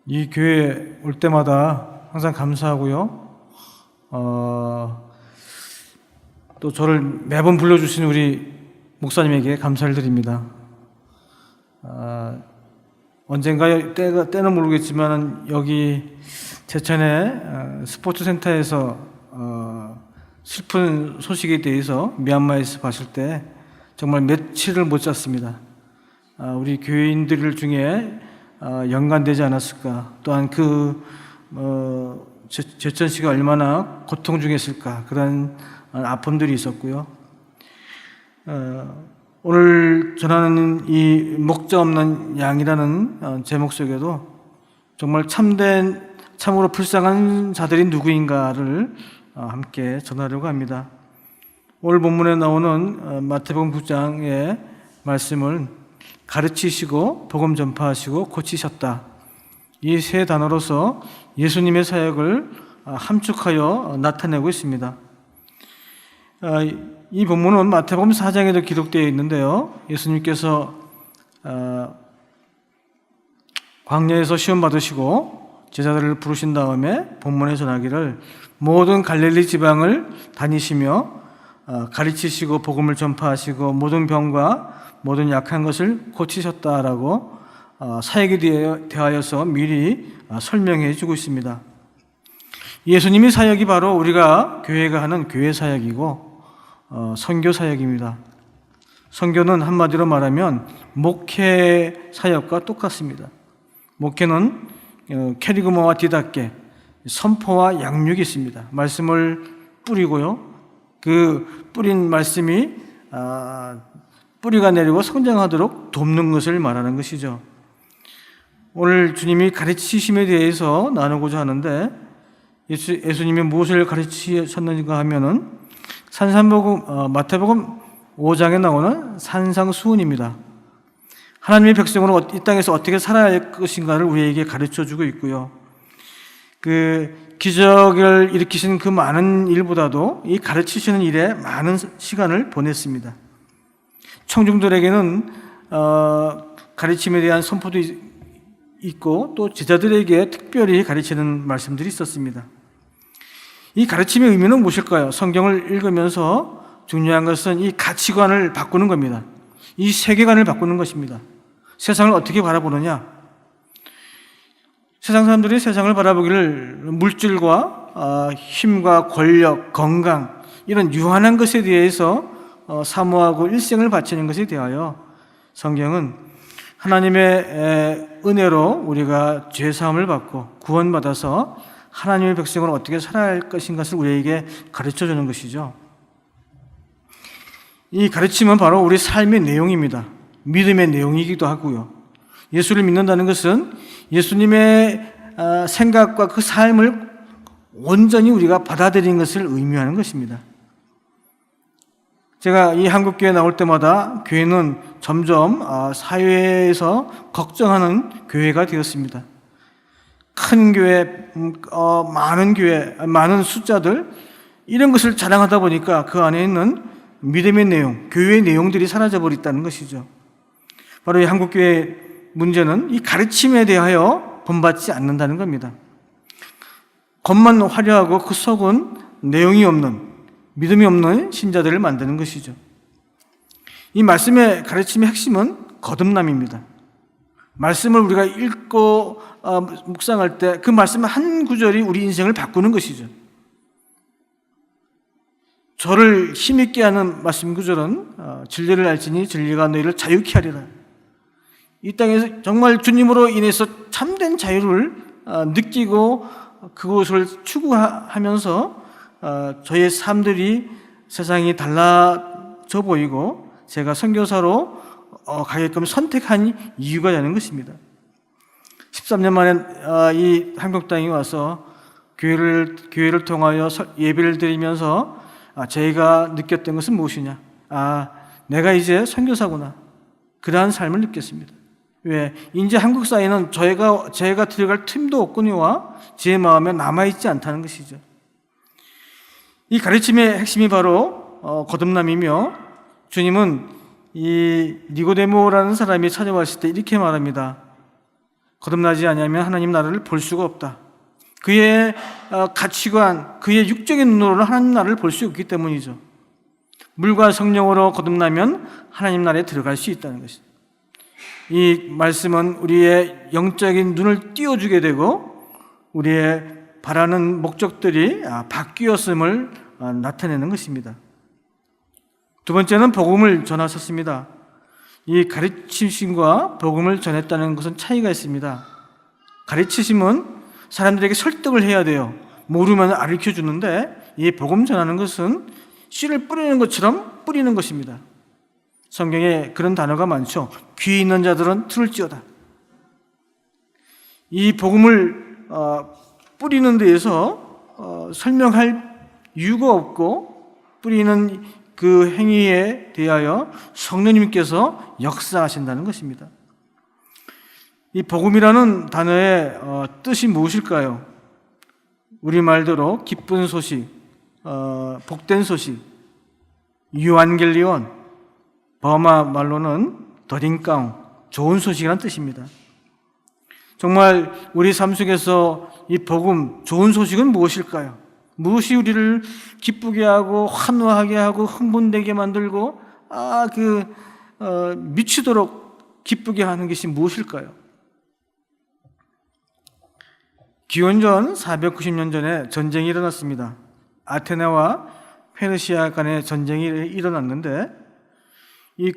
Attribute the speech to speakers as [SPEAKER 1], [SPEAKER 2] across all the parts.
[SPEAKER 1] 이 교회 올 때마다 항상 감사하고요. 또 저를 매번 불러주신 우리 목사님에게 감사를 드립니다. 언젠가 때는 모르겠지만 여기 제천의 스포츠센터에서 슬픈 소식에 대해서 미얀마에서 봤을 때 정말 며칠을 못 잤습니다. 우리 교회인들 중에 연관되지 않았을까. 또한 제천시가 얼마나 고통 중에 있을까. 그런 아픔들이 있었고요. 오늘 전하는 이 목자 없는 양이라는 제목 속에도 정말 참으로 불쌍한 자들이 누구인가를 함께 전하려고 합니다. 오늘 본문에 나오는 마태복음 9장의 말씀을 가르치시고 복음 전파하시고 고치셨다. 이 세 단어로서 예수님의 사역을 함축하여 나타내고 있습니다. 이 본문은 마태복음 4장에도 기록되어 있는데요. 예수님께서 광야에서 시험 받으시고 제자들을 부르신 다음에 본문에 전하기를 모든 갈릴리 지방을 다니시며 가르치시고 복음을 전파하시고 모든 병과 모든 약한 것을 고치셨다라고 사역에 대하여서 미리 설명해 주고 있습니다. 예수님의 사역이 바로 우리가 교회가 하는 교회 사역이고 선교 사역입니다. 선교는 한마디로 말하면 목회 사역과 똑같습니다. 목회는 캐리그마와 디닫게 선포와 양육이 있습니다. 말씀을 뿌리고요. 그 뿌린 말씀이 뿌리가 내리고 성장하도록 돕는 것을 말하는 것이죠. 오늘 주님이 가르치심에 대해서 나누고자 하는데 예수님이 무엇을 가르치셨는가 하면은 마태복음 5장에 나오는 산상수훈입니다. 하나님의 백성으로 이 땅에서 어떻게 살아야 할 것인가를 우리에게 가르쳐주고 있고요. 그 기적을 일으키신 그 많은 일보다도 이 가르치시는 일에 많은 시간을 보냈습니다. 청중들에게는 가르침에 대한 선포도 있고 또 제자들에게 특별히 가르치는 말씀들이 있었습니다. 이 가르침의 의미는 무엇일까요? 성경을 읽으면서 중요한 것은 이 가치관을 바꾸는 겁니다. 이 세계관을 바꾸는 것입니다. 세상을 어떻게 바라보느냐? 세상 사람들이 세상을 바라보기를 물질과 힘과 권력, 건강 이런 유한한 것에 대해서 사모하고 일생을 바치는 것에 대하여 성경은 하나님의 은혜로 우리가 죄사함을 받고 구원받아서 하나님의 백성으로 어떻게 살아야 할 것인 것을 우리에게 가르쳐주는 것이죠. 이 가르침은 바로 우리 삶의 내용입니다. 믿음의 내용이기도 하고요. 예수를 믿는다는 것은 예수님의 생각과 그 삶을 온전히 우리가 받아들이는 것을 의미하는 것입니다. 제가 이 한국교회 나올 때마다 교회는 점점 사회에서 걱정하는 교회가 되었습니다. 큰 교회, 많은 교회, 많은 숫자들 이런 것을 자랑하다 보니까 그 안에 있는 믿음의 내용, 교회의 내용들이 사라져 버렸다는 것이죠. 바로 이 한국교회의 문제는 이 가르침에 대하여 본받지 않는다는 겁니다. 겉만 화려하고 그 속은 내용이 없는, 믿음이 없는 신자들을 만드는 것이죠. 이 말씀의 가르침의 핵심은 거듭남입니다. 말씀을 우리가 읽고 묵상할 때 그 말씀 한 구절이 우리 인생을 바꾸는 것이죠. 저를 힘있게 하는 말씀 구절은 진리를 알지니 진리가 너희를 자유케 하리라. 이 땅에서 정말 주님으로 인해서 참된 자유를 느끼고 그것을 추구하면서 저의 삶들이 세상이 달라져 보이고 제가 선교사로 가게끔 선택한 이유가 되는 것입니다. 13년 만에 이 한국 땅에 와서 교회를 통하여 예배를 드리면서 제가 느꼈던 것은 무엇이냐? 내가 이제 선교사구나. 그러한 삶을 느꼈습니다. 왜? 이제 한국 사회는 제가 들어갈 틈도 없거니와 제 마음에 남아있지 않다는 것이죠. 이 가르침의 핵심이 바로 거듭남이며 주님은 이 니고데모라는 사람이 찾아왔을 때 이렇게 말합니다. 거듭나지 아니하면 하나님 나라를 볼 수가 없다. 그의 가치관, 그의 육적인 눈으로는 하나님 나라를 볼 수 없기 때문이죠. 물과 성령으로 거듭나면 하나님 나라에 들어갈 수 있다는 것입니다. 이 말씀은 우리의 영적인 눈을 띄워주게 되고 우리의 바라는 목적들이 바뀌었음을 나타내는 것입니다. 두 번째는 복음을 전하셨습니다. 이 가르치심과 복음을 전했다는 것은 차이가 있습니다. 가르치심은 사람들에게 설득을 해야 돼요. 모르면 가르쳐 주는데 이 복음 전하는 것은 씨를 뿌리는 것처럼 뿌리는 것입니다. 성경에 그런 단어가 많죠. 귀 있는 자들은 들을지어다. 이 복음을 뿌리는 데에서 설명할 이유가 없고 뿌리는 그 행위에 대하여 성령님께서 역사하신다는 것입니다. 이 복음이라는 단어의 뜻이 무엇일까요? 우리말대로 기쁜 소식, 복된 소식, 유안겔리온, 버마 말로는 더링가운, 좋은 소식이라는 뜻입니다. 정말 우리 삶 속에서 이 복음, 좋은 소식은 무엇일까요? 무엇이 우리를 기쁘게 하고 환호하게 하고 흥분되게 만들고 미치도록 기쁘게 하는 것이 무엇일까요? 기원전 490년 전에 전쟁이 일어났습니다. 아테네와 페르시아 간의 전쟁이 일어났는데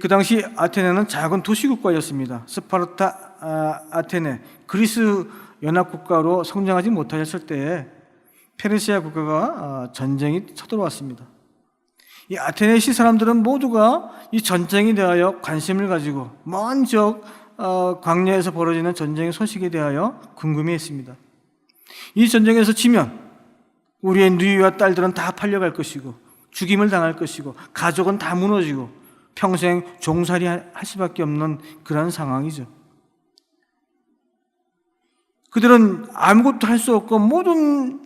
[SPEAKER 1] 그 당시 아테네는 작은 도시국가였습니다. 스파르타, 아테네, 그리스 연합국가로 성장하지 못하였을 때에 페르시아 국가가 전쟁이 쳐들어왔습니다. 이 아테네시 사람들은 모두가 이 전쟁에 대하여 관심을 가지고 먼저 광야에서 벌어지는 전쟁의 소식에 대하여 궁금해했습니다. 이 전쟁에서 지면 우리의 누이와 딸들은 다 팔려갈 것이고 죽임을 당할 것이고 가족은 다 무너지고 평생 종살이 할 수밖에 없는 그런 상황이죠. 그들은 아무것도 할 수 없고 모든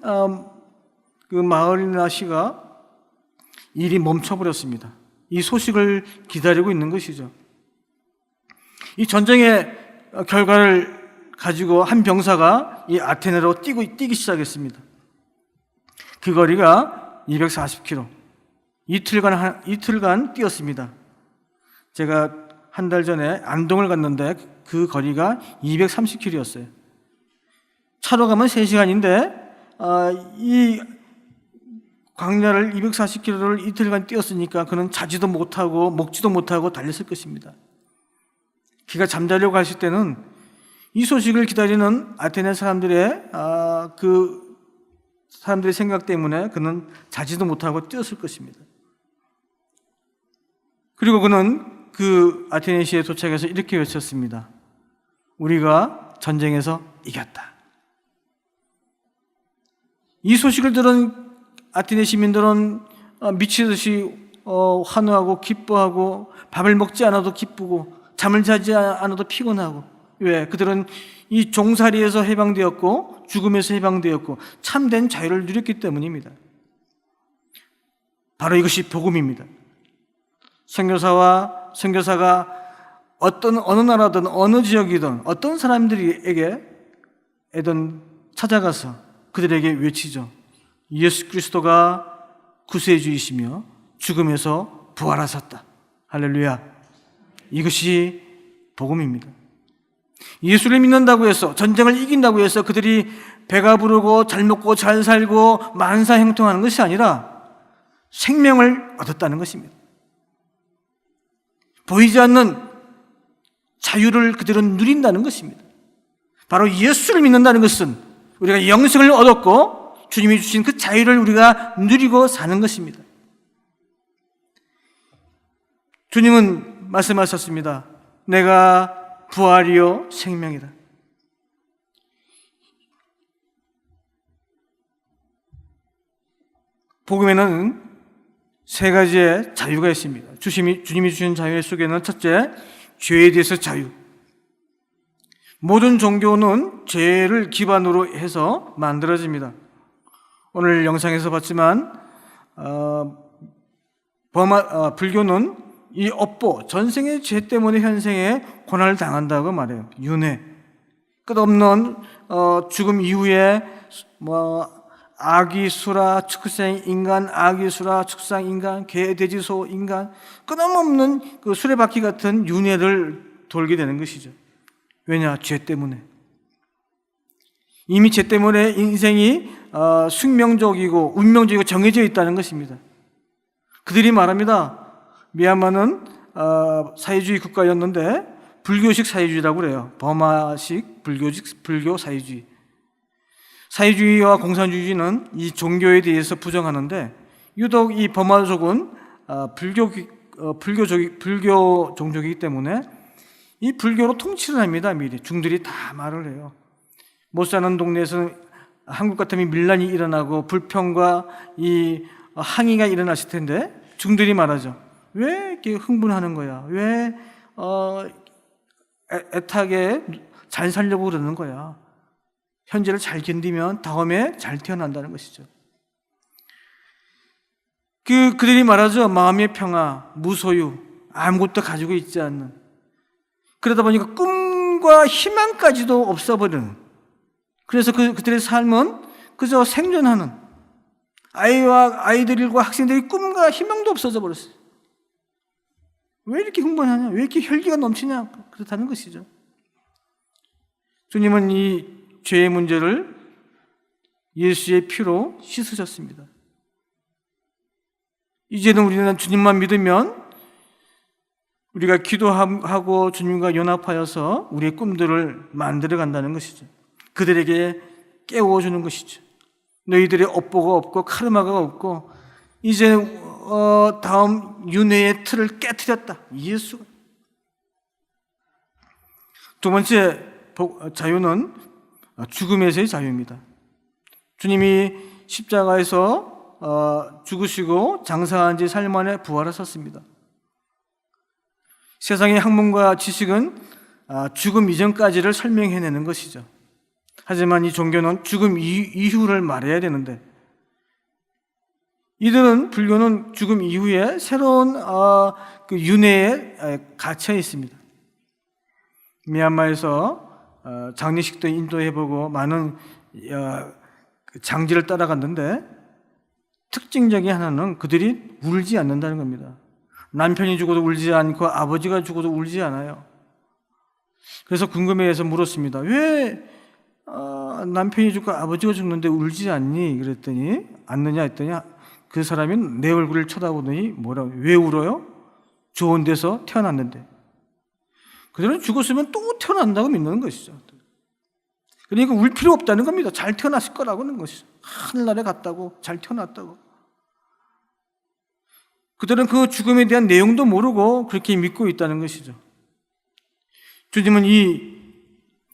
[SPEAKER 1] 그 마을이나 시가 일이 멈춰버렸습니다. 이 소식을 기다리고 있는 것이죠. 이 전쟁의 결과를 가지고 한 병사가 이 아테네로 뛰기 시작했습니다. 그 거리가 240km. 이틀간 뛰었습니다. 제가 한 달 전에 안동을 갔는데 그 거리가 230km였어요. 차로 가면 3시간인데 이 광야를 240km를 이틀간 뛰었으니까 그는 자지도 못하고 먹지도 못하고 달렸을 것입니다. 그가 잠자려고 하실 때는 이 소식을 기다리는 아테네 사람들의 그 사람들의 생각 때문에 그는 자지도 못하고 뛰었을 것입니다. 그리고 그는 그 아테네시에 도착해서 이렇게 외쳤습니다. 우리가 전쟁에서 이겼다. 이 소식을 들은 아테네 시민들은 미치듯이 환호하고 기뻐하고 밥을 먹지 않아도 기쁘고 잠을 자지 않아도 피곤하고 왜? 그들은 이 종살이에서 해방되었고 죽음에서 해방되었고 참된 자유를 누렸기 때문입니다. 바로 이것이 복음입니다. 선교사가 어느 나라든 어느 지역이든 어떤 사람들에게든 찾아가서 그들에게 외치죠. 예수 그리스도가 구세주이시며 죽음에서 부활하셨다. 할렐루야. 이것이 복음입니다. 예수를 믿는다고 해서 전쟁을 이긴다고 해서 그들이 배가 부르고 잘 먹고 잘 살고 만사형통하는 것이 아니라 생명을 얻었다는 것입니다. 보이지 않는 자유를 그들은 누린다는 것입니다. 바로 예수를 믿는다는 것은 우리가 영생을 얻었고 주님이 주신 그 자유를 우리가 누리고 사는 것입니다. 주님은 말씀하셨습니다. 내가 부활이요 생명이다. 복음에는 세 가지의 자유가 있습니다. 주님이 주신 자유 속에는 첫째, 죄에 대해서 자유. 모든 종교는 죄를 기반으로 해서 만들어집니다. 오늘 영상에서 봤지만 불교는 이 업보, 전생의 죄 때문에 현생에 고난을 당한다고 말해요. 윤회. 끝없는 죽음 이후에 아기수라 축생 인간, 아기수라 축상 인간, 개, 돼지, 소 인간, 끊임없는 그 수레바퀴 같은 윤회를 돌게 되는 것이죠. 왜냐? 죄 때문에. 이미 죄 때문에 인생이 숙명적이고 운명적이고 정해져 있다는 것입니다. 그들이 말합니다. 미얀마는 사회주의 국가였는데 불교식 사회주의라고 그래요. 버마식 불교 사회주의. 사회주의와 공산주의는 이 종교에 대해서 부정하는데 유독 이 버마족은 불교 종족이기 때문에 이 불교로 통치를 합니다. 미리 중들이 다 말을 해요. 못 사는 동네에서는 한국 같으면 밀란이 일어나고 불평과 이 항의가 일어났을 텐데 중들이 말하죠. 왜 이렇게 흥분하는 거야? 왜 애타게 잘 살려고 그러는 거야? 현재를 잘 견디면 다음에 잘 태어난다는 것이죠. 그들이 말하죠. 마음의 평화, 무소유, 아무것도 가지고 있지 않는. 그러다 보니까 꿈과 희망까지도 없어버리는. 그래서 그들의 삶은 그저 생존하는, 아이들과 학생들이 꿈과 희망도 없어져 버렸어요. 왜 이렇게 흥분하냐? 왜 이렇게 혈기가 넘치냐? 그렇다는 것이죠. 주님은 이 죄의 문제를 예수의 피로 씻으셨습니다. 이제는 우리는 주님만 믿으면 우리가 기도하고 주님과 연합하여서 우리의 꿈들을 만들어 간다는 것이죠. 그들에게 깨워주는 것이죠. 너희들의 업보가 없고 카르마가 없고 이제 다음 윤회의 틀을 깨트렸다. 예수가. 두 번째 자유는 죽음에서의 자유입니다. 주님이 십자가에서 죽으시고 장사한 지 3일 만에 부활하셨습니다. 세상의 학문과 지식은 죽음 이전까지를 설명해내는 것이죠. 하지만 이 종교는 죽음 이후를 말해야 되는데 이들은 불교는 죽음 이후에 새로운 그 윤회에 갇혀 있습니다. 미얀마에서 장례식도 인도해보고 많은 장지를 따라갔는데 특징적인 하나는 그들이 울지 않는다는 겁니다. 남편이 죽어도 울지 않고 아버지가 죽어도 울지 않아요. 그래서 궁금해해서 물었습니다. 왜 남편이 죽고 아버지가 죽는데 울지 않니? 그랬더니 않느냐 했더니 그 사람이 내 얼굴을 쳐다보더니 뭐라고? 왜 울어요? 좋은 데서 태어났는데. 그들은 죽었으면 또 태어난다고 믿는 것이죠. 그러니까 울 필요 없다는 겁니다. 잘 태어났을 거라고 하는 것이죠. 하늘나라에 갔다고, 잘 태어났다고. 그들은 그 죽음에 대한 내용도 모르고 그렇게 믿고 있다는 것이죠. 주님은 이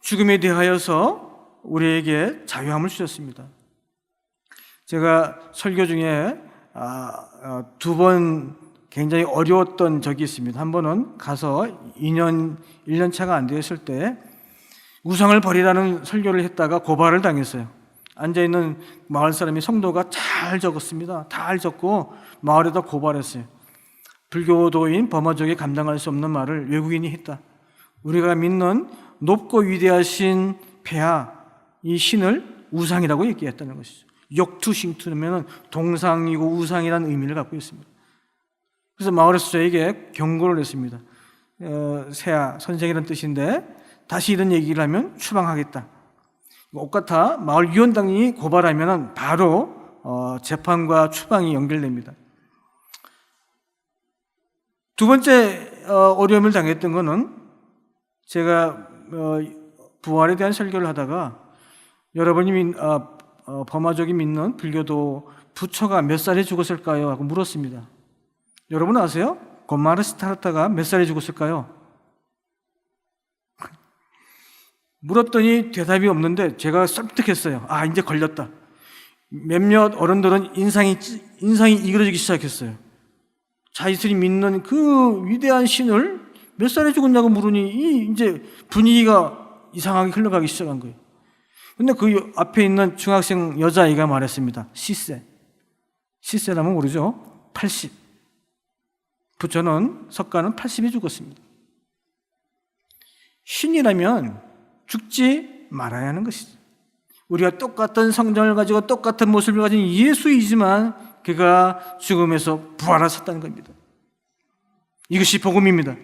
[SPEAKER 1] 죽음에 대하여서 우리에게 자유함을 주셨습니다. 제가 설교 중에 두 번 굉장히 어려웠던 적이 있습니다. 한 번은 가서 1년 차가 안 되었을 때 우상을 버리라는 설교를 했다가 고발을 당했어요. 앉아있는 마을 사람이 성도가 잘 적었습니다. 잘 적고 마을에다 고발했어요. 불교도인 버마족이 감당할 수 없는 말을 외국인이 했다. 우리가 믿는 높고 위대하신 폐하, 이 신을 우상이라고 얘기했다는 것이죠. 역투싱투면 동상이고 우상이라는 의미를 갖고 있습니다. 그래서 마을에서 저에게 경고를 했습니다. 세아, 선생이라는 뜻인데 다시 이런 얘기를 하면 추방하겠다. 옷같아 마을 위원장이 고발하면 바로 재판과 추방이 연결됩니다. 두 번째 어려움을 당했던 것은 제가 부활에 대한 설교를 하다가 여러분이 버마족이 믿는 불교도 부처가 몇 살에 죽었을까요? 하고 물었습니다. 여러분 아세요? 고마르 시타르타가 몇 살에 죽었을까요? 물었더니 대답이 없는데 제가 설득했어요. 이제 걸렸다. 몇몇 어른들은 인상이 이그러지기 시작했어요. 자기들이 믿는 그 위대한 신을 몇 살에 죽었냐고 물으니 이제 분위기가 이상하게 흘러가기 시작한 거예요. 근데 그 앞에 있는 중학생 여자아이가 말했습니다. 시세라면 모르죠? 80. 부처는 석가는 80이 죽었습니다. 신이라면 죽지 말아야 하는 것이죠. 우리가 똑같은 성장을 가지고 똑같은 모습을 가진 예수이지만 그가 죽음에서 부활하셨다는 겁니다. 이것이 복음입니다.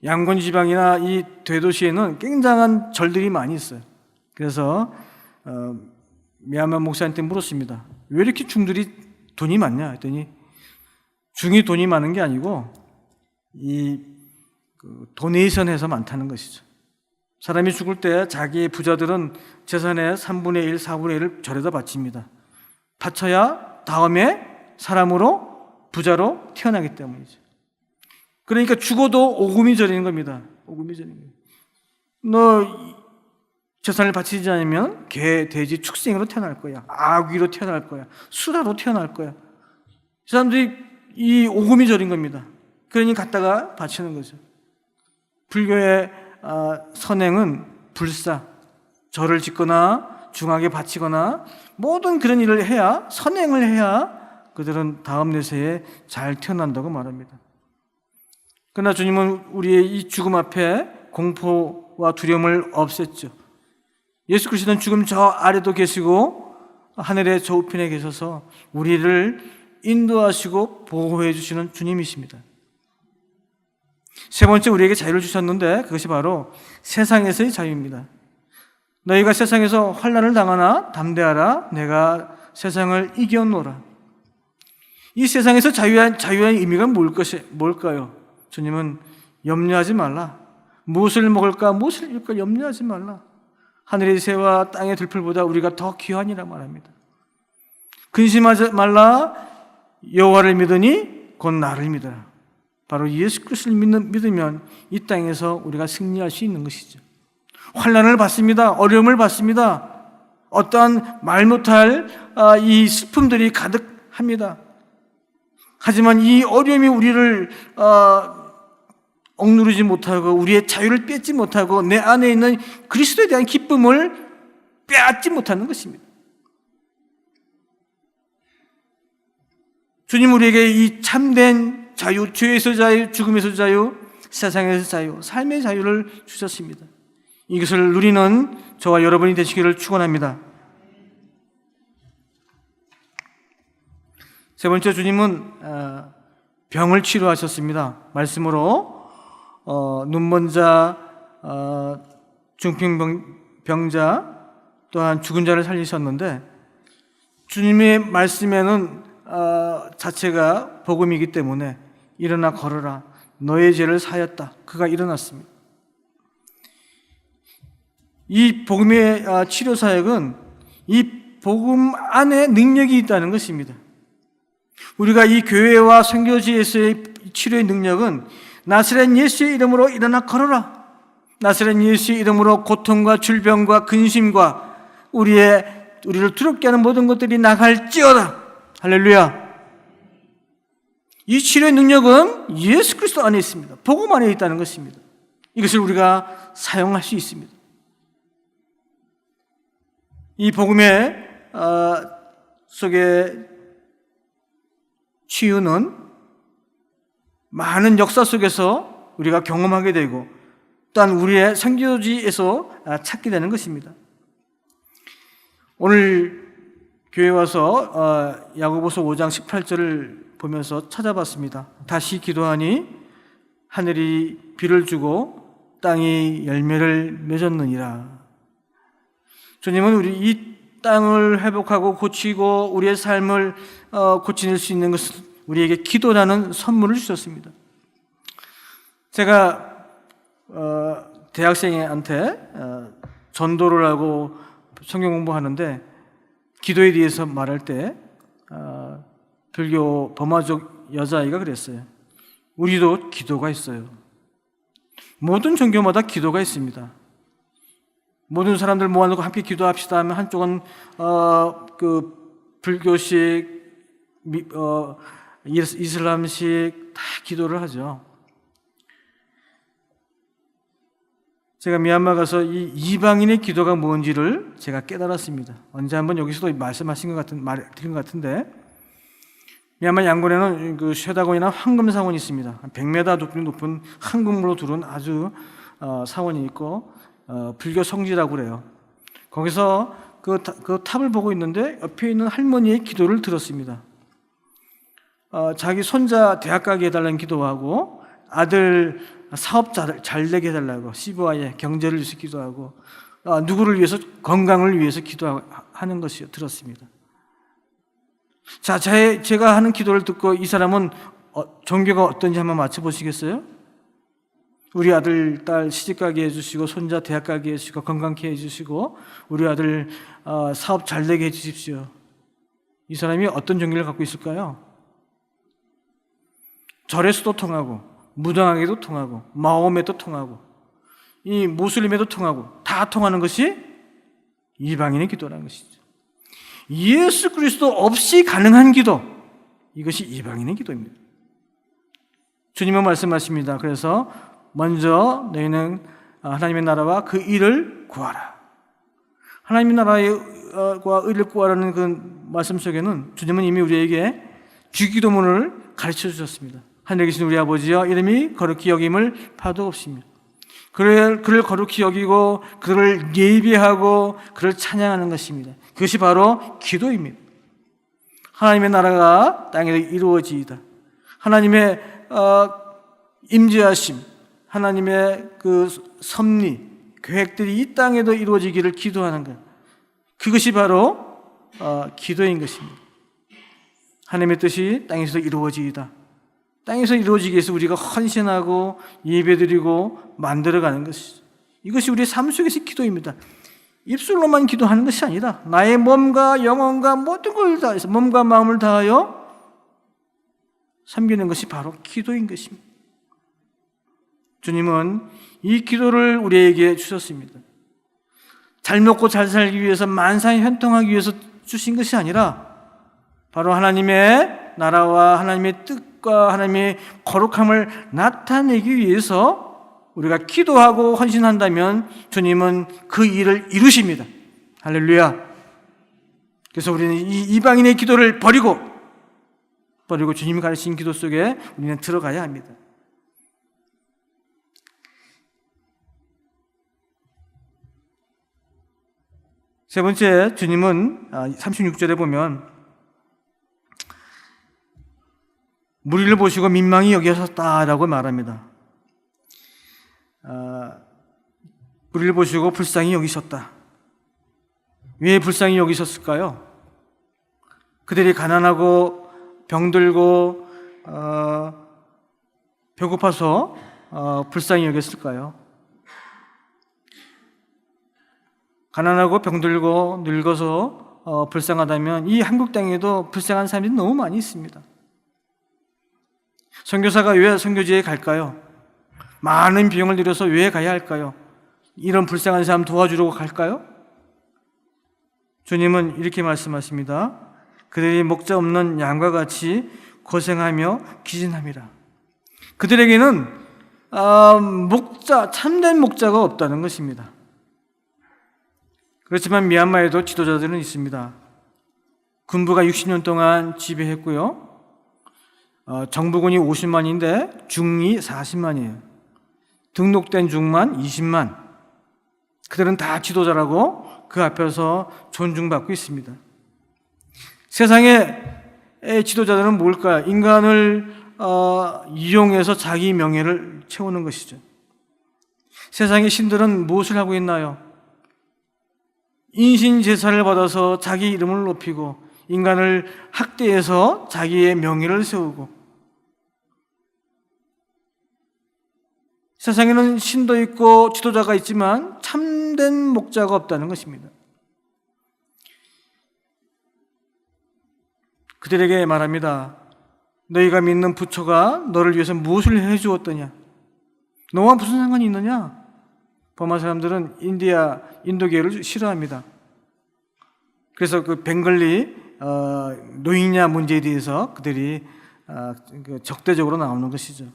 [SPEAKER 1] 양곤 지방이나 이 대도시에는 굉장한 절들이 많이 있어요. 그래서 미얀마 목사한테 물었습니다. 왜 이렇게 중들이 돈이 많냐 했더니 중이 돈이 많은 게 아니고 도네이션해서 많다는 것이죠. 사람이 죽을 때 자기의 부자들은 재산의 3분의 1, 4분의 1을 절에다 바칩니다. 바쳐야 다음에 사람으로 부자로 태어나기 때문이죠. 그러니까 죽어도 오금이 저리는 겁니다. 오금이 저리는 거예요. 너 재산을 바치지 않으면 개, 돼지, 축생으로 태어날 거야. 아귀로 태어날 거야. 수라로 태어날 거야. 사람들이 이 오금이 저린 겁니다. 그러니 갖다가 바치는 거죠. 불교의 선행은 불사, 절을 짓거나 중하게 바치거나 모든 그런 일을 해야, 선행을 해야 그들은 다음 내세에 잘 태어난다고 말합니다. 그러나 주님은 우리의 이 죽음 앞에 공포와 두려움을 없앴죠. 예수 그리스도는 죽음 저 아래도 계시고 하늘의 저 우편에 계셔서 우리를 인도하시고 보호해 주시는 주님이십니다. 세 번째, 우리에게 자유를 주셨는데 그것이 바로 세상에서의 자유입니다. 너희가 세상에서 환난을 당하나 담대하라, 내가 세상을 이겨노라. 이 세상에서 자유의 의미가 뭘까요? 주님은 염려하지 말라. 무엇을 먹을까, 무엇을 입을까 염려하지 말라. 하늘의 새와 땅의 들풀보다 우리가 더 귀하니라 말합니다. 근심하지 말라. 여호와를 믿으니 곧 나를 믿어라. 바로 예수 그리스도를 믿으면 이 땅에서 우리가 승리할 수 있는 것이죠. 환난을 받습니다. 어려움을 받습니다. 어떠한 말 못할 이 슬픔들이 가득합니다. 하지만 이 어려움이 우리를 억누르지 못하고 우리의 자유를 뺏지 못하고 내 안에 있는 그리스도에 대한 기쁨을 빼앗지 못하는 것입니다. 주님 우리에게 이 참된 자유, 죄에서 자유, 죽음에서 자유, 세상에서 자유, 삶의 자유를 주셨습니다. 이것을 누리는 저와 여러분이 되시기를 축원합니다. 세 번째, 주님은 병을 치료하셨습니다. 말씀으로 눈먼 자, 중풍병자, 또한 죽은 자를 살리셨는데 주님의 말씀에는 자체가 복음이기 때문에 일어나 걸어라, 너의 죄를 사였다. 그가 일어났습니다. 이 복음의 치료 사역은 이 복음 안에 능력이 있다는 것입니다. 우리가 이 교회와 선교지에서의 치료의 능력은 나사렛 예수의 이름으로 일어나 걸어라. 나사렛 예수의 이름으로 고통과 질병과 근심과 우리를 두렵게 하는 모든 것들이 나갈지어다. 할렐루야. 이 치료의 능력은 예수 그리스도 안에 있습니다. 복음 안에 있다는 것입니다. 이것을 우리가 사용할 수 있습니다. 이 복음의 속에 치유는 많은 역사 속에서 우리가 경험하게 되고 또한 우리의 선교지에서 찾게 되는 것입니다. 오늘 교회 와서 야고보서 5장 18절을 보면서 찾아봤습니다. 다시 기도하니 하늘이 비를 주고 땅이 열매를 맺었느니라. 주님은 우리 이 땅을 회복하고 고치고 우리의 삶을 고칠 수 있는 것을 우리에게 기도라는 선물을 주셨습니다. 제가 대학생한테 전도를 하고 성경 공부하는데 기도에 대해서 말할 때 불교 버마족 여자아이가 그랬어요. 우리도 기도가 있어요. 모든 종교마다 기도가 있습니다. 모든 사람들 모아놓고 함께 기도합시다 하면 한쪽은 불교식, 이슬람식 다 기도를 하죠. 제가 미얀마 가서 이 이방인의 기도가 뭔지를 제가 깨달았습니다. 언제 한번 여기서도 말씀하신 것 들은 것 같은데, 미얀마 양곤에는 그 쇠다곤이나 황금 사원이 있습니다. 100m 높은 황금으로 두른 아주 사원이 있고 불교 성지라고 그래요. 거기서 그 탑을 보고 있는데 옆에 있는 할머니의 기도를 들었습니다. 자기 손자 대학 가게 해달라는 기도하고 아들 사업 잘 되게 해달라고 시부아의 경제를 위해서 기도하고 누구를 위해서 건강을 위해서 기도하는 것이 들었습니다. 자, 제가 하는 기도를 듣고 이 사람은 종교가 어떤지 한번 맞춰보시겠어요? 우리 아들, 딸 시집가게 해주시고 손자 대학 가게 해주시고 건강케 해주시고 우리 아들 사업 잘 되게 해주십시오. 이 사람이 어떤 종교를 갖고 있을까요? 절에서도 통하고 무당에게도 통하고 마홈에도 통하고 이 모슬림에도 통하고 다 통하는 것이 이방인의 기도라는 것이죠. 예수 그리스도 없이 가능한 기도, 이것이 이방인의 기도입니다. 주님은 말씀하십니다. 그래서 먼저 너희는 하나님의 나라와 그 일을 구하라. 하나님의 나라와 의를 구하라는 그 말씀 속에는 주님은 이미 우리에게 주기도문을 가르쳐 주셨습니다. 하늘에 계신 우리 아버지여 이름이 거룩히 여김을 파도없으며 그를 거룩히 여기고 그를 예배하고 그를 찬양하는 것입니다. 그것이 바로 기도입니다. 하나님의 나라가 땅에 이루어지이다. 하나님의 임재하심, 하나님의 그 섭리, 계획들이 이 땅에도 이루어지기를 기도하는 것, 그것이 바로 기도인 것입니다. 하나님의 뜻이 땅에서도 이루어지이다. 땅에서 이루어지기 위해서 우리가 헌신하고 예배드리고 만들어가는 것이죠. 이것이 우리의 삶 속에서 기도입니다. 입술로만 기도하는 것이 아니라 나의 몸과 영혼과 모든 걸 다해서 몸과 마음을 다하여 섬기는 것이 바로 기도인 것입니다. 주님은 이 기도를 우리에게 주셨습니다. 잘 먹고 잘 살기 위해서 만사에 현통하기 위해서 주신 것이 아니라 바로 하나님의 나라와 하나님의 뜻과 하나님의 거룩함을 나타내기 위해서 우리가 기도하고 헌신한다면 주님은 그 일을 이루십니다. 할렐루야. 그래서 우리는 이 이방인의 기도를 버리고 주님이 가르친 기도 속에 우리는 들어가야 합니다. 세 번째, 주님은 36절에 보면 무리를 보시고 민망히 여기셨다라고 말합니다. 무리를 보시고 불쌍히 여기셨다. 왜 불쌍히 여기셨을까요? 그들이 가난하고 병들고 배고파서 불쌍히 여겼을까요? 가난하고 병들고 늙어서 불쌍하다면 이 한국 땅에도 불쌍한 사람들이 너무 많이 있습니다. 선교사가 왜 선교지에 갈까요? 많은 비용을 들여서 왜 가야 할까요? 이런 불쌍한 사람 도와주려고 갈까요? 주님은 이렇게 말씀하십니다. 그들이 목자 없는 양과 같이 고생하며 기진함이라. 그들에게는 참된 목자가 없다는 것입니다. 그렇지만 미얀마에도 지도자들은 있습니다. 군부가 60년 동안 지배했고요. 정부군이 50만인데 중이 40만이에요. 등록된 중만 20만. 그들은 다 지도자라고 그 앞에서 존중받고 있습니다. 세상의 지도자들은 뭘까요? 인간을 이용해서 자기 명예를 채우는 것이죠. 세상의 신들은 무엇을 하고 있나요? 인신 제사를 받아서 자기 이름을 높이고 인간을 학대해서 자기의 명예를 세우고, 세상에는 신도 있고 지도자가 있지만 참된 목자가 없다는 것입니다. 그들에게 말합니다. 너희가 믿는 부처가 너를 위해서 무엇을 해주었더냐? 너와 무슨 상관이 있느냐? 버마 사람들은 인도계를 싫어합니다. 그래서 그 벵글리 노익냐 문제에 대해서 그들이 적대적으로 나오는 것이죠.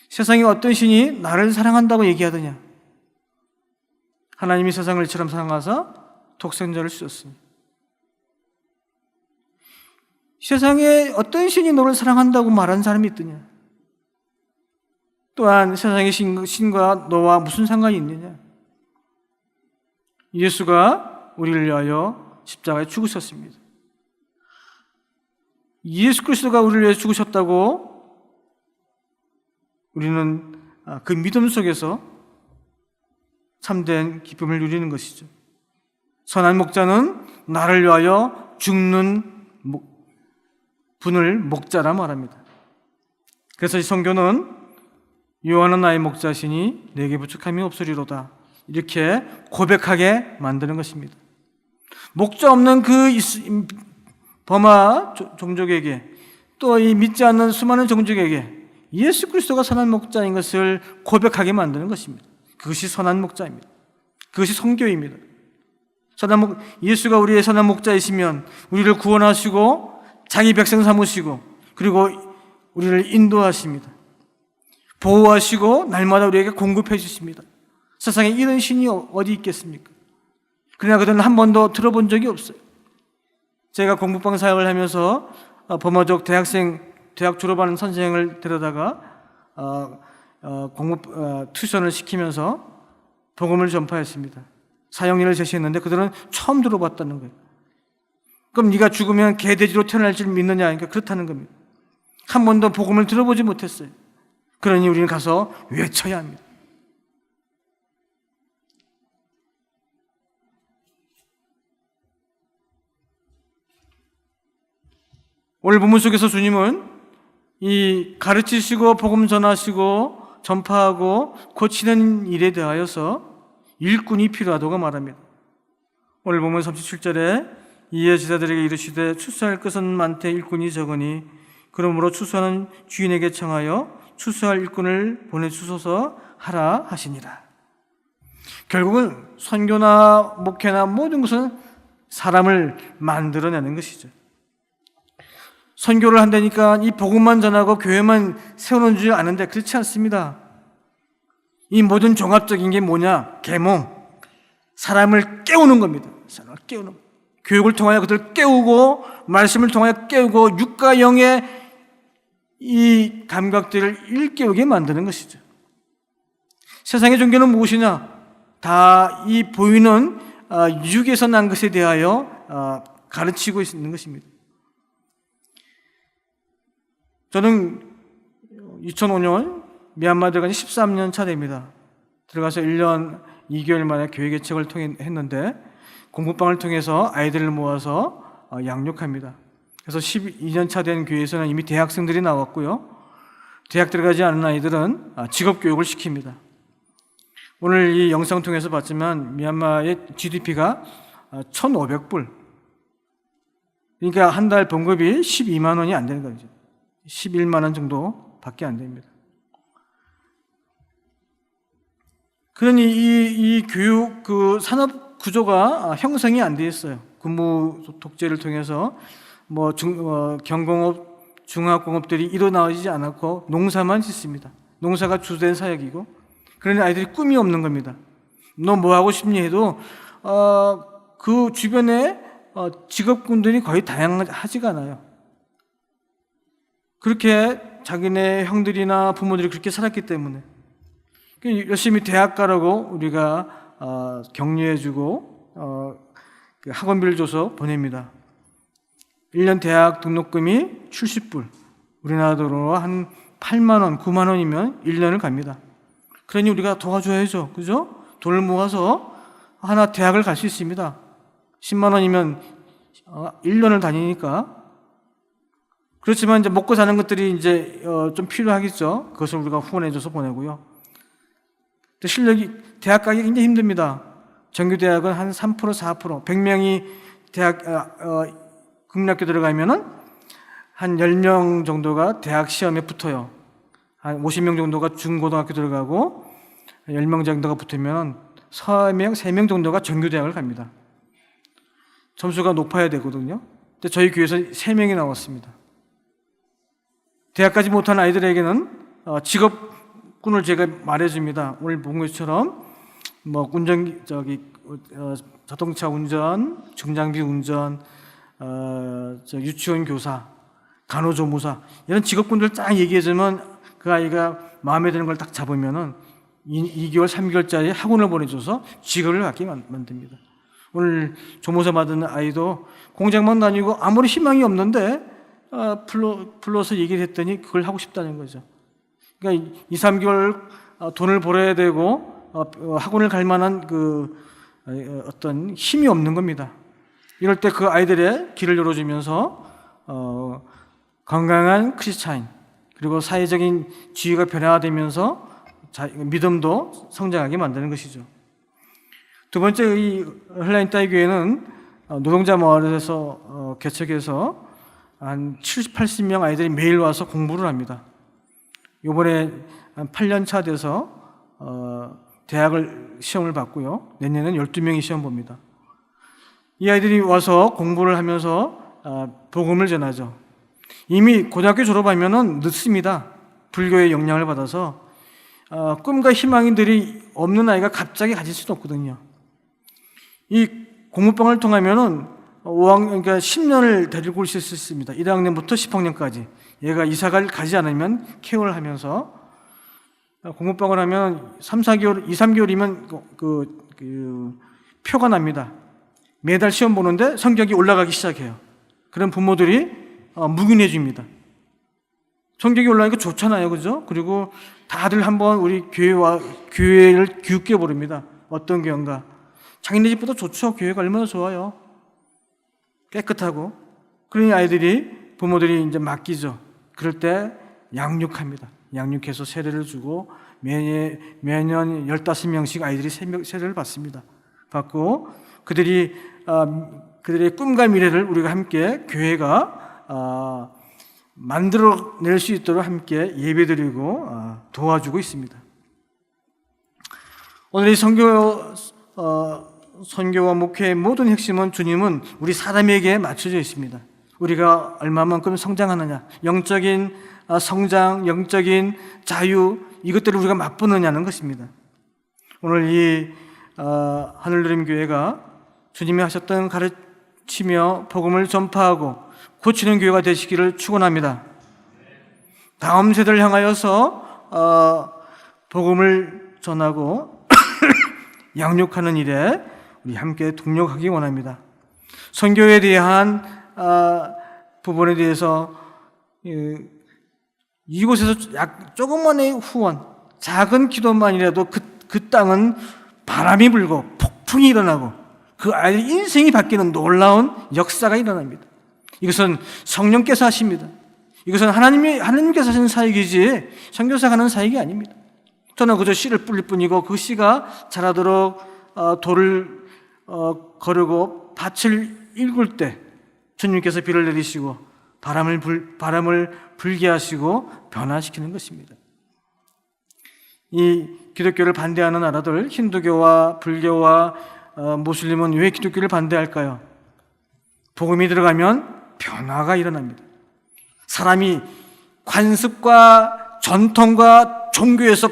[SPEAKER 1] 세상에 어떤 신이 나를 사랑한다고 얘기하더냐? 하나님이 세상을 이처럼 사랑하사 독생자를 주셨습니다. 세상에 어떤 신이 너를 사랑한다고 말하는 사람이 있더냐? 또한 세상의 신과 너와 무슨 상관이 있느냐? 예수가 우리를 위하여 십자가에 죽으셨습니다. 예수 그리스도가 우리를 위해 죽으셨다고 우리는 그 믿음 속에서 참된 기쁨을 누리는 것이죠. 선한 목자는 나를 위하여 죽는 분을 목자라 말합니다. 그래서 이 성경은 요한은 나의 목자시니 내게 부족함이 없으리로다, 이렇게 고백하게 만드는 것입니다. 목자 없는 그 버마 종족에게, 또 이 믿지 않는 수많은 종족에게 예수 그리스도가 선한 목자인 것을 고백하게 만드는 것입니다. 그것이 선한 목자입니다. 그것이 성교입니다. 예수가 우리의 선한 목자이시면 우리를 구원하시고 자기 백성 삼으시고 그리고 우리를 인도하십니다. 보호하시고 날마다 우리에게 공급해 주십니다. 세상에 이런 신이 어디 있겠습니까? 그러나 그들은 한 번도 들어본 적이 없어요. 제가 공부방 사역을 하면서 버마족 대학 졸업하는 선생을 데려다가 튜션을 시키면서 복음을 전파했습니다. 사형리를 제시했는데 그들은 처음 들어봤다는 거예요. 그럼 네가 죽으면 개돼지로 태어날 줄 믿느냐? 그러니까 그렇다는 겁니다. 한 번도 복음을 들어보지 못했어요. 그러니 우리는 가서 외쳐야 합니다. 오늘 본문 속에서 주님은 이 가르치시고 복음 전하시고 전파하고 고치는 일에 대하여서 일꾼이 필요하다고 말합니다. 오늘 본문 37절에 이에 제자들에게 이르시되 추수할 것은 많되 일꾼이 적으니 그러므로 추수하는 주인에게 청하여 추수할 일꾼을 보내주소서 하라 하시니라. 결국은 선교나 목회나 모든 것은 사람을 만들어내는 것이죠. 선교를 한다니까 이 복음만 전하고 교회만 세우는 줄 아는데 그렇지 않습니다. 이 모든 종합적인 게 뭐냐? 계몽. 사람을 깨우는 겁니다. 사람을 깨우는 겁니다. 교육을 통하여 그들을 깨우고 말씀을 통하여 깨우고 육과 영의 이 감각들을 일깨우게 만드는 것이죠. 세상의 종교는 무엇이냐? 다 이 보이는 육에서 난 것에 대하여 가르치고 있는 것입니다. 저는 2005년 미얀마 들어간 지 13년 차 됩니다. 들어가서 1년 2개월 만에 교회 개척을 했는데 공부방을 통해서 아이들을 모아서 양육합니다. 그래서 12년 차 된 교회에서는 이미 대학생들이 나왔고요. 대학 들어가지 않은 아이들은 직업교육을 시킵니다. 오늘 이 영상 통해서 봤지만 미얀마의 GDP가 1,500불. 그러니까 한 달 봉급이 12만 원이 안 되는 거죠. 11만 원 정도밖에 안 됩니다. 그러니 이 교육 산업 구조가 형성이 안 돼 있어요. 근무 독재를 통해서 경공업, 중화공업들이 일어나지 않았고 농사만 짓습니다. 농사가 주된 사역이고, 그러니 아이들이 꿈이 없는 겁니다. 너 뭐 하고 싶니 해도 그 주변에 직업군들이 거의 다양하지가 않아요. 그렇게 자기네 형들이나 부모들이 그렇게 살았기 때문에 열심히 대학 가라고 우리가 격려해주고 학원비를 줘서 보냅니다. 1년 대학 등록금이 70불, 우리나라 돈으로 한 8만 원, 9만 원이면 1년을 갑니다. 그러니 우리가 도와줘야죠. 그죠? 돈을 모아서 하나 대학을 갈 수 있습니다. 10만 원이면 1년을 다니니까. 그렇지만 이제 먹고 사는 것들이 이제 좀 필요하겠죠. 그것을 우리가 후원해줘서 보내고요. 실력이 대학 가기 굉장히 힘듭니다. 정규대학은 한 3%, 4%, 100명이 대학 국민학교 들어가면은 한 10명 정도가 대학 시험에 붙어요. 한 50명 정도가 중고등학교 들어가고 10명 정도가 붙으면 3명 정도가 정규대학을 갑니다. 점수가 높아야 되거든요. 근데 저희 교회에서 3명이 나왔습니다. 대학까지 못한 아이들에게는 직업군을 제가 말해줍니다. 오늘 본 것처럼 자동차 운전, 중장비 운전, 유치원 교사, 간호조무사 이런 직업군들 딱 얘기해주면 그 아이가 마음에 드는 걸 딱 잡으면은 2개월, 3개월짜리 학원을 보내줘서 직업을 갖게 만듭니다. 오늘 조모사 받은 아이도 공장만 다니고 아무리 희망이 없는데 불러서 얘기를 했더니 그걸 하고 싶다는 거죠. 그러니까 2, 3개월 돈을 벌어야 되고 학원을 갈 만한 어떤 힘이 없는 겁니다. 이럴 때 그 아이들의 길을 열어주면서 건강한 크리스찬 그리고 사회적인 지위가 변화되면서 믿음도 성장하게 만드는 것이죠. 두 번째, 이 헬라인따이 교회는 노동자 마을에서 개척해서 한 70, 80명 아이들이 매일 와서 공부를 합니다. 이번에 한 8년 차 돼서 대학을 시험을 봤고요. 내년에는 12명이 시험 봅니다. 이 아이들이 와서 공부를 하면서 복음을 전하죠. 이미 고등학교 졸업하면은 늦습니다. 불교의 영향을 받아서 꿈과 희망들이 없는 아이가 갑자기 가질 수도 없거든요. 이 공부방을 통하면은 5학년, 그러니까 10년을 데리고 올 수 있습니다. 1학년부터 10학년까지. 얘가 이사를 가지 않으면 케어를 하면서 공부방을 하면 3, 4개월, 2, 3개월이면 표가 납니다. 매달 시험 보는데 성적이 올라가기 시작해요. 그런 부모들이 묵인해 줍니다. 성적이 올라가니까 좋잖아요. 그죠? 그리고 다들 한번 우리 교회를 기웃게 부릅니다. 어떤 교회인가? 자기네 집보다 좋죠. 교회가 얼마나 좋아요. 깨끗하고. 그러니 아이들이, 부모들이 이제 맡기죠. 그럴 때 양육합니다. 양육해서 세례를 주고 매년 15명씩 아이들이 세례를 받습니다. 받고 그들의 꿈과 미래를 우리가 함께 교회가 만들어낼 수 있도록 함께 예배드리고 도와주고 있습니다. 오늘 이 선교와 목회의 모든 핵심은 주님은 우리 사람에게 맞춰져 있습니다. 우리가 얼마만큼 성장하느냐, 영적인 성장, 영적인 자유, 이것들을 우리가 맛보느냐는 것입니다. 오늘 이 하늘누림 교회가 주님이 하셨던 가르치며 복음을 전파하고 고치는 교회가 되시기를 축원합니다. 다음 세대를 향하여서 복음을 전하고 양육하는 일에 우리 함께 동력하기 원합니다. 선교에 대한 부분에 대해서 이곳에서 조금만의 후원, 작은 기도만이라도 그 땅은 바람이 불고 폭풍이 일어나고 그 아이의 인생이 바뀌는 놀라운 역사가 일어납니다. 이것은 성령께서 하십니다. 이것은 하나님께서 하시는 사역이지 선교사가 하는 사역이 아닙니다. 저는 그저 씨를 뿌릴 뿐이고 그 씨가 자라도록 돌을 거르고 밭을 일굴 때 주님께서 비를 내리시고 바람을 불게 하시고 변화시키는 것입니다. 이 기독교를 반대하는 나라들, 힌두교와 불교와 모슬림은 왜 기독교를 반대할까요? 복음이 들어가면 변화가 일어납니다. 사람이 관습과 전통과 종교에서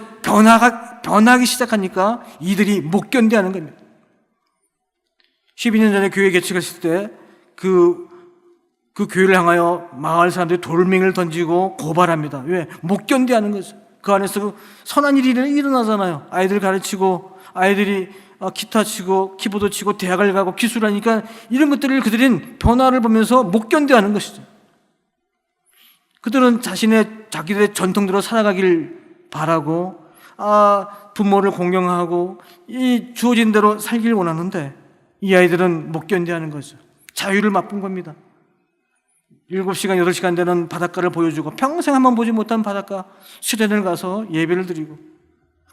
[SPEAKER 1] 변하기 시작하니까 이들이 못 견뎌하는 겁니다. 12년 전에 교회 개척했을 때 그 교회를 향하여 마을 사람들이 돌멩이를 던지고 고발합니다. 왜? 못 견뎌하는 거죠. 그 안에서 선한 일이 일어나잖아요. 아이들 가르치고 아이들이 기타 치고 키보드 치고 대학을 가고 기술하니까 이런 것들을 그들은 변화를 보면서 못 견뎌하는 것이죠. 그들은 자기들의 전통대로 살아가길 바라고 부모를 공경하고 이 주어진 대로 살길 원하는데 이 아이들은 못 견뎌하는 거죠. 자유를 맛본 겁니다. 7시간, 8시간 되는 바닷가를 보여주고 평생 한번 보지 못한 바닷가 수련을 가서 예배를 드리고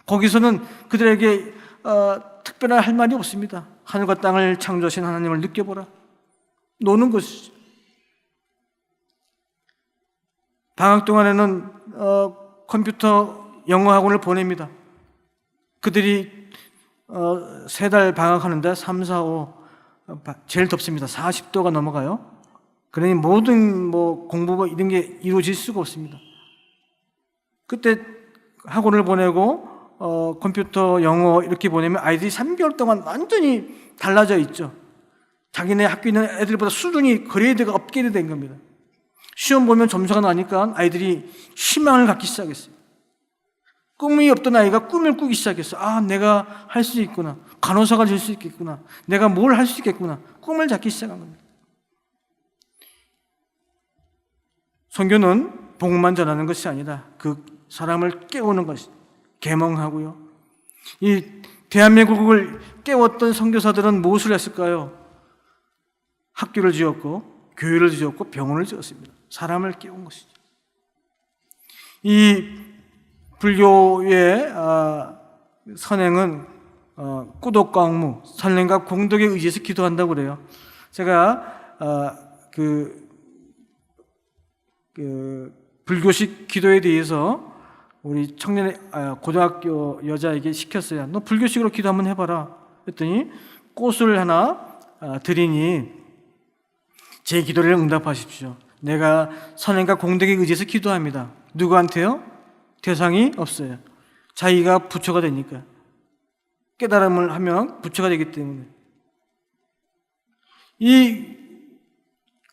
[SPEAKER 1] 거기서는 그들에게 특별한 할 말이 없습니다. 하늘과 땅을 창조하신 하나님을 느껴보라. 노는 것이죠. 방학 동안에는 컴퓨터 영어 학원을 보냅니다. 그들이 3달 방학하는데 3, 4, 5 제일 덥습니다. 40도가 넘어가요. 그러니 모든 공부 이런 게 이루어질 수가 없습니다. 그때 학원을 보내고 컴퓨터, 영어 이렇게 보내면 아이들이 3개월 동안 완전히 달라져 있죠. 자기네 학교에 있는 애들보다 수준이 그레이드가 업그레이드 된 겁니다. 시험 보면 점수가 나니까 아이들이 희망을 갖기 시작했어요. 꿈이 없던 아이가 꿈을 꾸기 시작했어. 아, 내가 할 수 있구나. 간호사가 될 수 있겠구나. 내가 뭘 할 수 있겠구나. 꿈을 잡기 시작한 겁니다. 선교는 복음만 전하는 것이 아니라 그 사람을 깨우는 것이 계몽하고요. 이 대한민국을 깨웠던 선교사들은 무엇을 했을까요? 학교를 지었고 교회를 지었고 병원을 지었습니다. 사람을 깨운 것이죠. 이 불교의 선행은 꾸덕과 옥무, 선행과 공덕에 의지해서 기도한다고 그래요. 제가 불교식 기도에 대해서 우리 청년 고등학교 여자에게 시켰어요. 너 불교식으로 기도 한번 해봐라. 그랬더니 꽃을 하나 드리니 제 기도를 응답하십시오. 내가 선행과 공덕에 의지해서 기도합니다. 누구한테요? 대상이 없어요. 자기가 부처가 되니까. 깨달음을 하면 부처가 되기 때문에.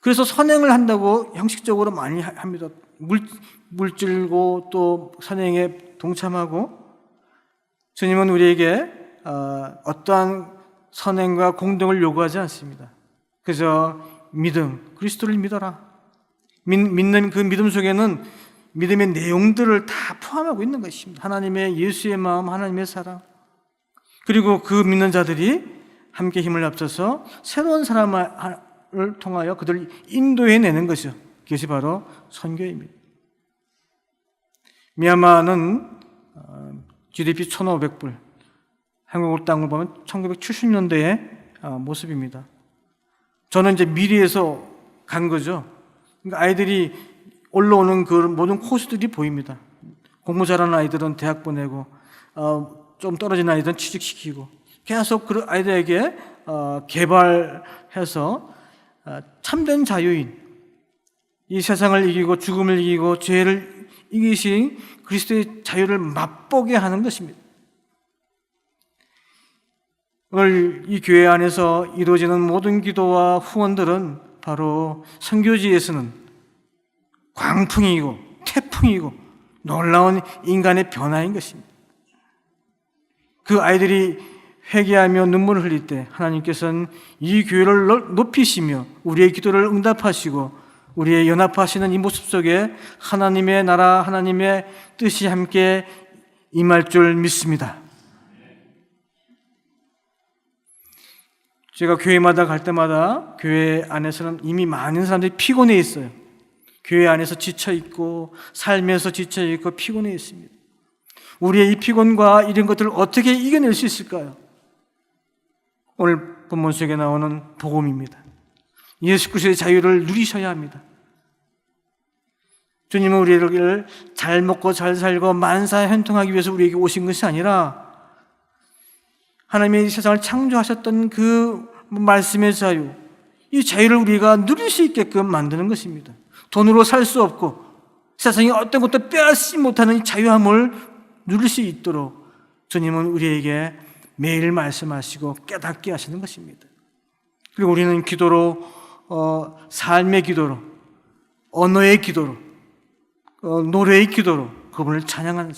[SPEAKER 1] 그래서 선행을 한다고 형식적으로 많이 합니다. 물질고 또 선행에 동참하고. 주님은 우리에게 어떠한 선행과 공덕을 요구하지 않습니다. 그래서 믿음, 그리스도를 믿어라. 믿는 그 믿음 속에는 믿음의 내용들을 다 포함하고 있는 것입니다. 하나님의 예수의 마음, 하나님의 사랑. 그리고 그 믿는 자들이 함께 힘을 합쳐서 새로운 사람을 통하여 그들을 인도해내는 것이죠. 그것이 바로 선교입니다. 미얀마는 GDP 1,500불, 한국 땅을 보면 1970년대의 모습입니다. 저는 이제 미리에서 간 거죠. 그러니까 아이들이 올라오는 그 모든 코스들이 보입니다. 공부 잘하는 아이들은 대학 보내고, 좀 떨어진 아이들은 취직시키고, 계속 그 아이들에게 개발해서 참된 자유인, 이 세상을 이기고 죽음을 이기고 죄를 이기신 그리스도의 자유를 맛보게 하는 것입니다. 오늘 이 교회 안에서 이루어지는 모든 기도와 후원들은 바로 선교지에서는 광풍이고 태풍이고 놀라운 인간의 변화인 것입니다. 그 아이들이 회개하며 눈물을 흘릴 때 하나님께서는 이 교회를 높이시며 우리의 기도를 응답하시고 우리의 연합하시는 이 모습 속에 하나님의 나라, 하나님의 뜻이 함께 임할 줄 믿습니다. 제가 교회마다 갈 때마다 교회 안에서는 이미 많은 사람들이 피곤해 있어요. 교회 안에서 지쳐있고 삶에서 지쳐있고 피곤해 있습니다. 우리의 이 피곤과 이런 것들을 어떻게 이겨낼 수 있을까요? 오늘 본문 속에 나오는 복음입니다. 예수 그리스도의 자유를 누리셔야 합니다. 주님은 우리를 잘 먹고 잘 살고 만사현통하기 위해서 우리에게 오신 것이 아니라 하나님의 이 세상을 창조하셨던 그 말씀의 자유, 이 자유를 우리가 누릴 수 있게끔 만드는 것입니다. 돈으로 살 수 없고 세상에 어떤 것도 빼앗지 못하는 이 자유함을 누릴 수 있도록 주님은 우리에게 매일 말씀하시고 깨닫게 하시는 것입니다. 그리고 우리는 기도로 삶의 기도로, 언어의 기도로, 노래의 기도로 그분을 찬양하는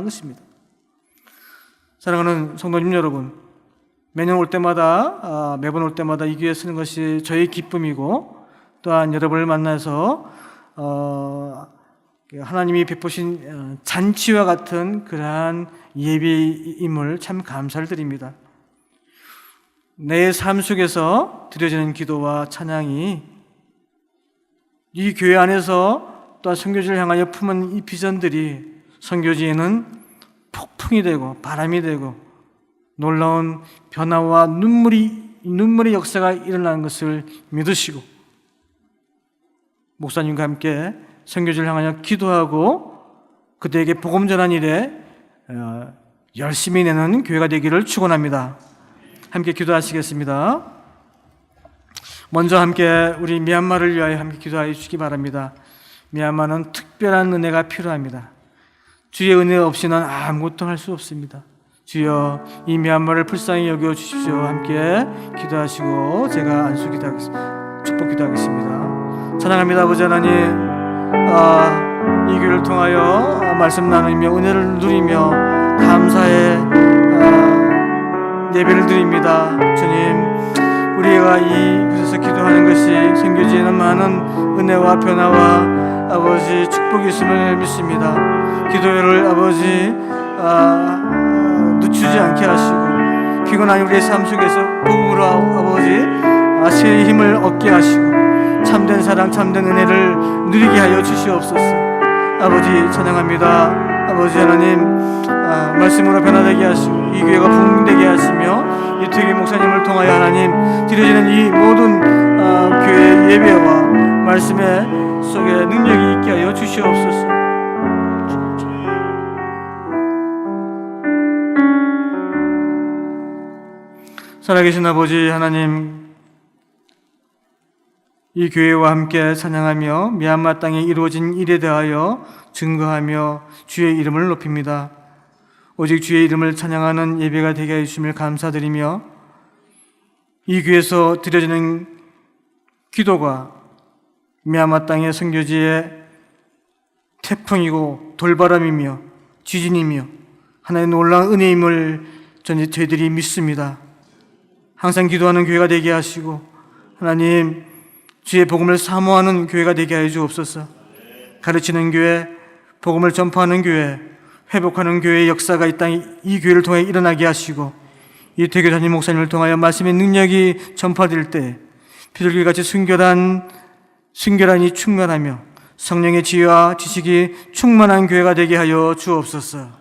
[SPEAKER 1] 것입니다. 사랑하는 성도님 여러분, 매년 올 때마다 매번 올 때마다 이 교회에 서는 것이 저의 기쁨이고 또한 여러분을 만나서 하나님이 베푸신 잔치와 같은 그러한 예배임을 참 감사를 드립니다. 내 삶 속에서 드려지는 기도와 찬양이 이 교회 안에서 또한 선교지를 향하여 품은 이 비전들이 선교지에는 폭풍이 되고 바람이 되고 놀라운 변화와 눈물의 역사가 일어나는 것을 믿으시고 목사님과 함께 선교지를 향하여 기도하고 그들에게 복음 전한 일에 열심히 내는 교회가 되기를 축원합니다. 함께 기도하시겠습니다. 먼저 함께 우리 미얀마를 위하여 함께 기도하여 주시기 바랍니다. 미얀마는 특별한 은혜가 필요합니다. 주의 은혜 없이는 아무것도 할 수 없습니다. 주여 이 미얀마를 불쌍히 여겨 주십시오. 함께 기도하시고 제가 안수 기도하겠습니다. 축복 기도하겠습니다. 찬양합니다. 아버지 하나님, 이 교회를 통하여 말씀 나누며 은혜를 누리며 감사의 예배를 드립니다. 주님, 우리가 이곳에서 기도하는 것이 선교지에는 많은 은혜와 변화와 아버지 축복이 있음을 믿습니다. 기도를 아버지 늦추지 않게 하시고 피곤한 우리의 삶 속에서 복음으로 아버지 새 힘을 얻게 하시고 참된 사랑 참된 은혜를 누리게 하여 주시옵소서. 아버지 찬양합니다. 아버지 하나님, 말씀으로 변화되게 하시고 이 교회가 부흥되게 하시며 이태기 목사님을 통하여 하나님 드려지는 이 모든 교회 예배와 말씀의 속에 능력이 있게 하여 주시옵소서. 살아계신 아버지 하나님, 이 교회와 함께 찬양하며 미얀마 땅에 이루어진 일에 대하여 증거하며 주의 이름을 높입니다. 오직 주의 이름을 찬양하는 예배가 되게 해주심을 감사드리며 이 교회에서 드려지는 기도가 미얀마 땅의 선교지의 태풍이고 돌바람이며 지진이며 하나님의 놀라운 은혜임을 저희들이 믿습니다. 항상 기도하는 교회가 되게 하시고 하나님 주의 복음을 사모하는 교회가 되게 하여 주옵소서. 가르치는 교회, 복음을 전파하는 교회, 회복하는 교회의 역사가 이 땅에 이 교회를 통해 일어나게 하시고 이태규 담임 목사님을 통하여 말씀의 능력이 전파될 때 비둘기같이 순결한이 충만하며 성령의 지혜와 지식이 충만한 교회가 되게 하여 주옵소서.